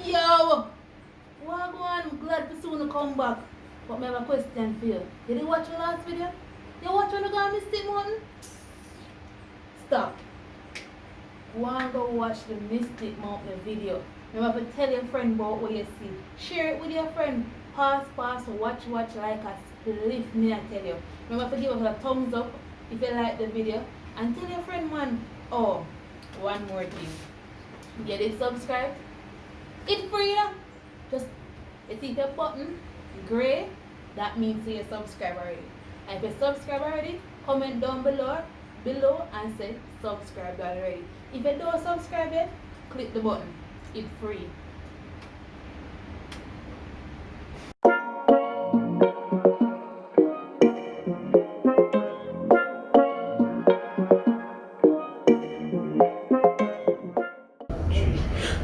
Yo! What go on? I'm glad to soon come back. But I have a question for you. Did you watch my last video? You watch when you go on Mystic Mountain? Stop. Go and go watch the Mystic Mountain video. Remember to tell your friend about what you see. Share it with your friend. Pass, watch like a spliff, me I tell you. Remember to give us a thumbs up if you like the video. And tell your friend, man. Oh, one more thing. Get it subscribed. It's free, you know. Just see the button, gray, that means you subscribe already. And if you subscribe already, comment down below and say subscribe already. If you don't subscribe yet, click the button. It's free.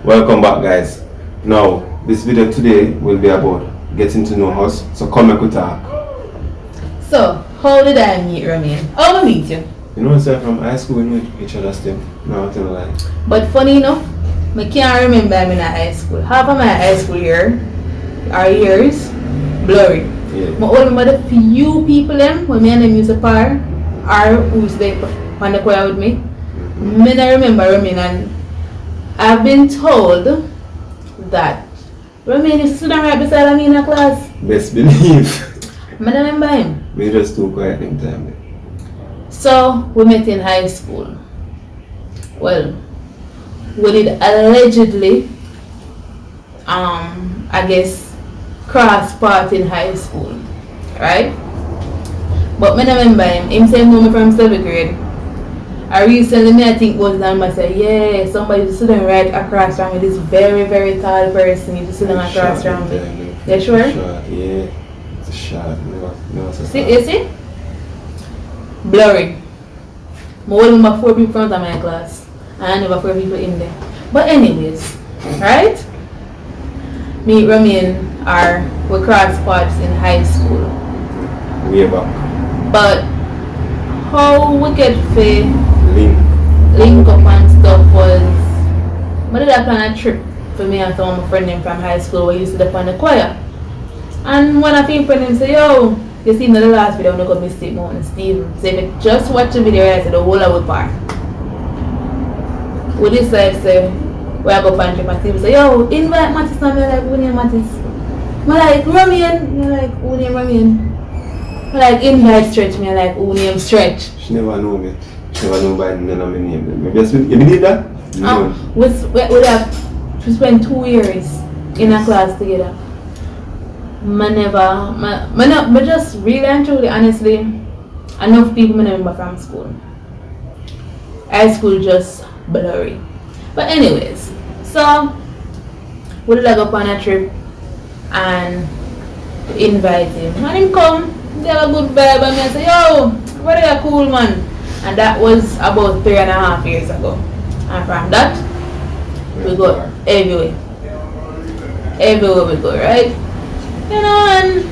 Welcome back, guys. Now this video today will be about getting to know us, so come and talk. So how did I meet Romain? How did I meet you? You know, sir, from high school we know each other still. No, I tell you lie. But funny enough, I can't remember I'm in high school. Half of my high school years blurry. Yeah. But I remember the few people them when me and them used to par or who's there on the choir with me. Me not remember Romain, and I've been told that Romain is sitting right beside me in a class. Best believe. I don't remember him. We just too quiet in time. So we met in high school. Well, we did allegedly, I guess, cross path in high school, right? But I don't remember him. Him saying me from 7th grade. I recently, I think was time I said, yeah, somebody sitting right across from me. This very, very tall person is sitting across from me. You sure? Yeah, it's a shot. No, see, you see? Blurry. I remember 4 people in front of my class. And I never 4 people in there. But anyways, right? Me, Romain, we cross paths in high school. Way back. But how we get for link up and stuff was, I did plan a trip for me and some of my friends from high school we used to dip on the choir. And one of my friends said, yo, you seen the last video when I got Mystic Mountain Steve. So if you just watch the video, I said the whole of the part. We decided to say, we are going to trip and Steve said, yo, invite Mattis. And I'm like, who name Mattis? I'm like, Romain. I'm like, who name Romain? I'm like, invite Stretch. I'm like, who name Stretch? She never know me. She never know by none of my name. You did that? We have spent 2 years in a class together. I just really and truly, honestly, enough people I remember from school. High school just blurry. But anyways, so we did go on a trip and invite him. And him come, they have a good vibe and I say, yo, what are you cool, man? And that was about 3.5 years ago. And from that, we go everywhere. Everywhere we go, right? You know, and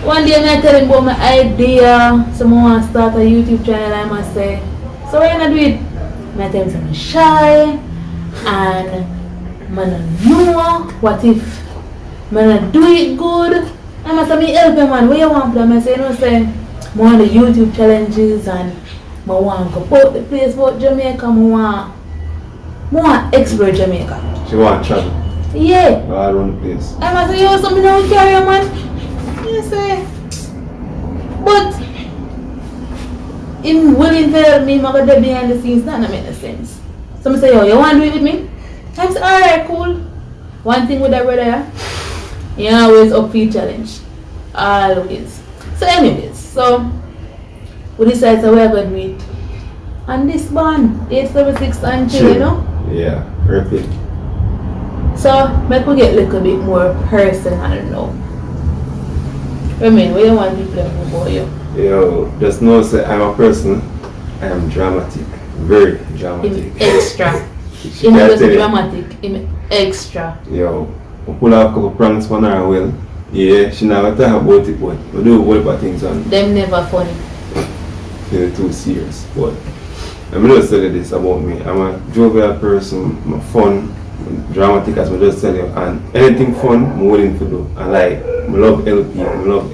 one day I tell him about my idea. Someone want to start a YouTube channel. I must say, so what are you going to do it? I tell him I'm shy and I don't know what if I don't do it good. I must say, help him, man. What you want for them? I say, you know, say, I want the YouTube challenges and I want to go out the place about Jamaica. I want to explore Jamaica. She want to travel. Yeah. All around the place. I must say, yo, something don't carry, man. You say, but him willing to help me, I'm going to do behind the scenes, that don't make no sense. So I say, yo, you want to do it with me? I say, alright, cool. One thing with that brother, you always up for your challenge. Always. So anyways, so we decided so we're going to do it. And this band, 876 and chill, you know? Yeah, repeat. So, make we get a little bit more personal now. Romain, what do you want people to know about you? Yo, just know say I'm a person, I am dramatic. Very dramatic. Extra. You know just dramatic, extra. Yo, I pull out a couple pranks on her well. Yeah, she never talk about it, but we do a whole lot things on. Them never funny. They're too serious, but I'm not telling this about me. I'm a jovial person, I'm fun, dramatic as I just tell you, and anything fun, I'm willing to do. And like, I love help people, I love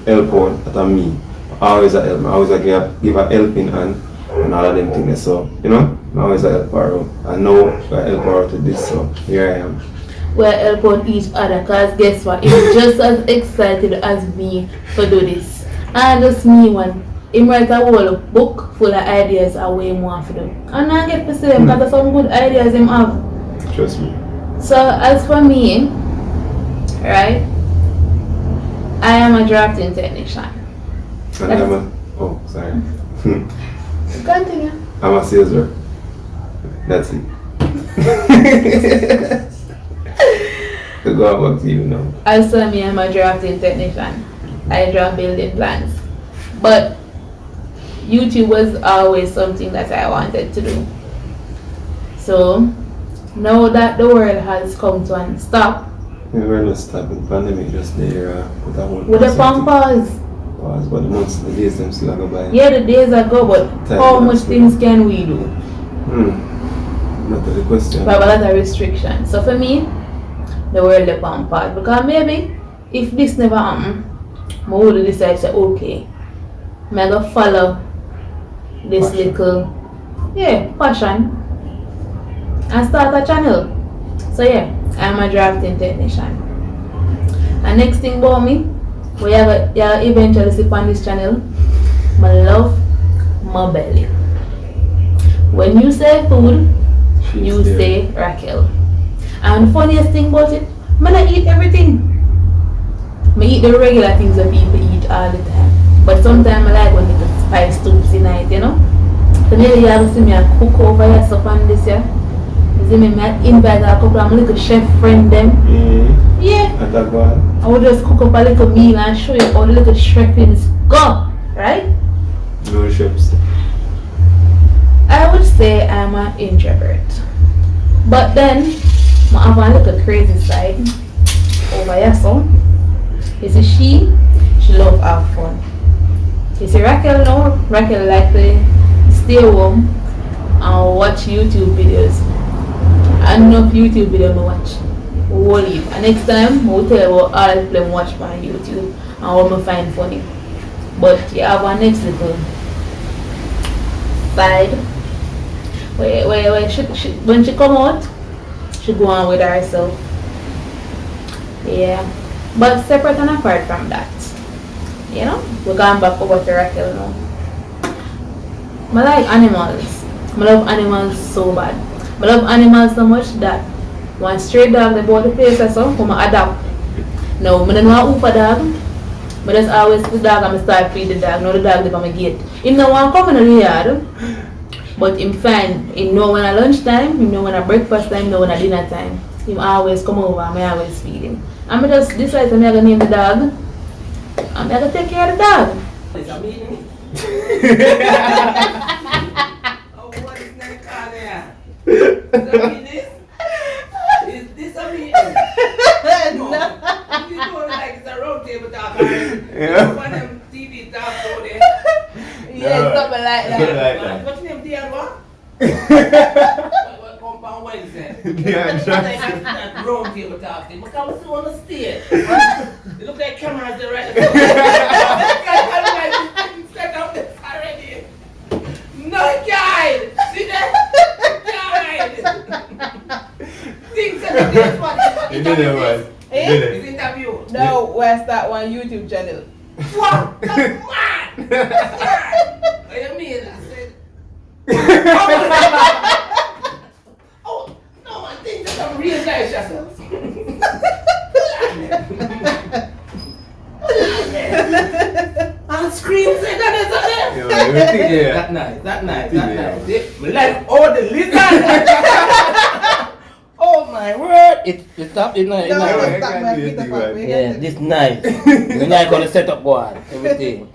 help out that are me. I always a help, I always a give a helping hand and all of them things. So, you know, I always a help her out. And now I help her out to this, so here I am. We're helping each other, because guess what? He's just as excited as me to do this. And just me one. He write a whole book full of ideas of what he want to do. And I get to see him because some good ideas him have. Trust me. So as for me, right, I am a drafting technician. And I'm a, oh, sorry. Continue. I'm a sales rep. That's it. To go out back to you now. As for me, I'm a drafting technician. I draft building plans. But YouTube was always something that I wanted to do. So now that the world has come to a stop, We were not stopping. Pandemic just there put a whole with the pause. Pause, but the days them still go by. Yeah, the days are go, but how much things can we do? Not the question. We have a lot of restrictions. So for me, the world is on pause. Because maybe if this never happened, I would decide to say, okay, I'm going to follow this little passion and start a channel. So yeah, I'm a drafting technician. And next thing about me, we have eventually see on this channel, I love my belly. When you say food, you say Raquel. And the funniest thing about it, I don't eat everything. I eat the regular things that people eat all the time. But sometimes I like when they put spice tubes in it, you know. So maybe you have to see me cook over here stuff on this year. You see me, I invite a couple of my little chef friend them. Yeah. And that one? I would just cook up a little meal and show you how the little chefings go, right? No chefs. I would say I'm an introvert. But then, I have a little crazy side over here, so. You see, she love have fun. You see, Raquel no, Raquel like to stay home and watch YouTube videos. And enough YouTube videos to watch. Whole heap. And next time, I will tell you about all the people watch my YouTube and what I find funny. But you have a next little side where when she come out, she go on with herself. Yeah. But separate and apart from that, you know, we're going back over to Raquel now. I like animals. I love animals so bad. I love animals so much that one stray dog they bought the place or so, I adapt. Now, I don't want to hoop a dog. I just always see the dog and I start feed the dog. Now the dog live on my gate. He don't want to come in the yard. But him fine. He know when at lunchtime, he know when at breakfast time, he know when at dinner time. He always come over and I always feed him. I'm just decide I'm gonna name the dog. I'm gonna take care of the dog. Is that meeting? Oh, what is that called there? Is that meeting? Is this a meeting? No. You know like it's a round table talk. Yeah. One of them TV talk over there. Yeah, no, something like that. What's your name, dear? What compound Wednesday? Yeah, that round table talk thing. Because we're still on the stage. They look like cameras there right now. I'm set up this already. No guide! See that? Guide! Things that this one. You did it, man. It's interview. No, we'll start one YouTube channel. What? That's mad! What do you mean? I said. Oh, no, I think that's a real nice yourself. And scream say that is Everything there. That night. Me like all the lizard. Oh my word! It's up in night. Yeah, this night. The night gonna set up board, everything.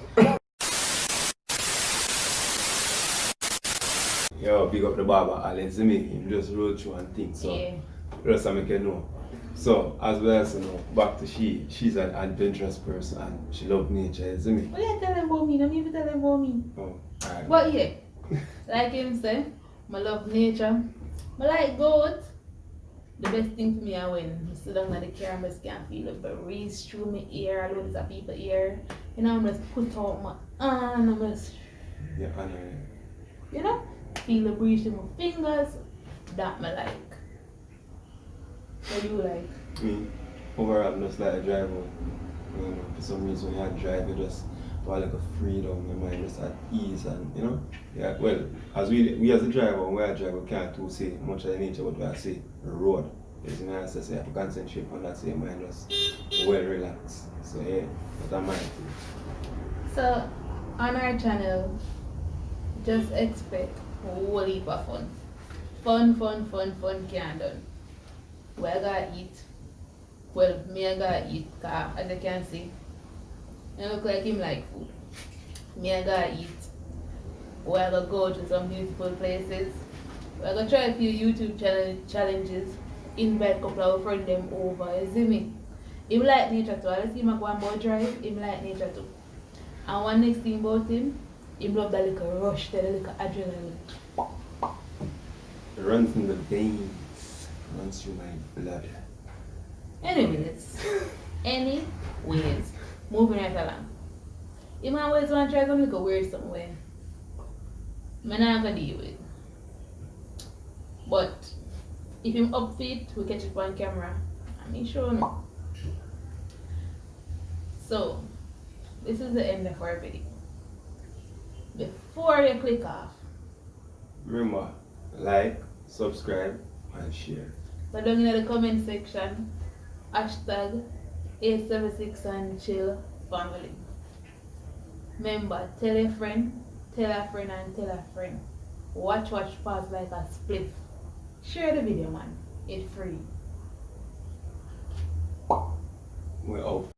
Yo, big up the barber, Alex. See me, him just roll through and things. So, rest I make you know. So, as well as you know, back to she's an adventurous person and she loves nature. See me. What are you telling about me? Don't even tell him about me. Oh, alright. But yeah, like him say, I love nature. I like goats. The best thing for me is when I sit down at the car and I just can feel the breeze through my ear, loads of people ear. You know, I'm just put out my hand, I'm just, Yeah, I know. you know, feel the breeze through my fingers. That me like. What do you like? Me, overall, I'm just like a driver. You know, for some reason, when you drive, you just have like a freedom, your mind just at ease, and you know, yeah. Well, as we as a driver, when we are a driver, we can't too say much of the nature what we are say the road. Because you know, as I say, I have to concentrate on that, so your mind just well relaxed. So yeah, that's my thing. So, on our channel, just expect a whole heap of fun. Fun can't done. We I gotta eat. Well, me I gotta eat, cause as you can see, I look like him like food. Me I gotta eat. We I gotta go to some beautiful places. We I gotta try a few YouTube challenges. Invite a couple of friends them over, you see me? Him like nature too. I see him go on boat drive, him like nature too. And one next thing about him love that little rush, that little adrenaline. It runs in the veins, runs through my blood. Anyways, moving right along. You might always want to try something like weird somewhere. I'm not gonna deal with it. But if him up fit, we catch it on camera. I mean, sure no. So, this is the end of our video. Before you click off, Remember, like, subscribe, and share. so down in the comment section, hashtag 876 and chill family. Remember, tell a friend, and tell a friend. Watch pause like a split. Share the video, man. It's free. We're out.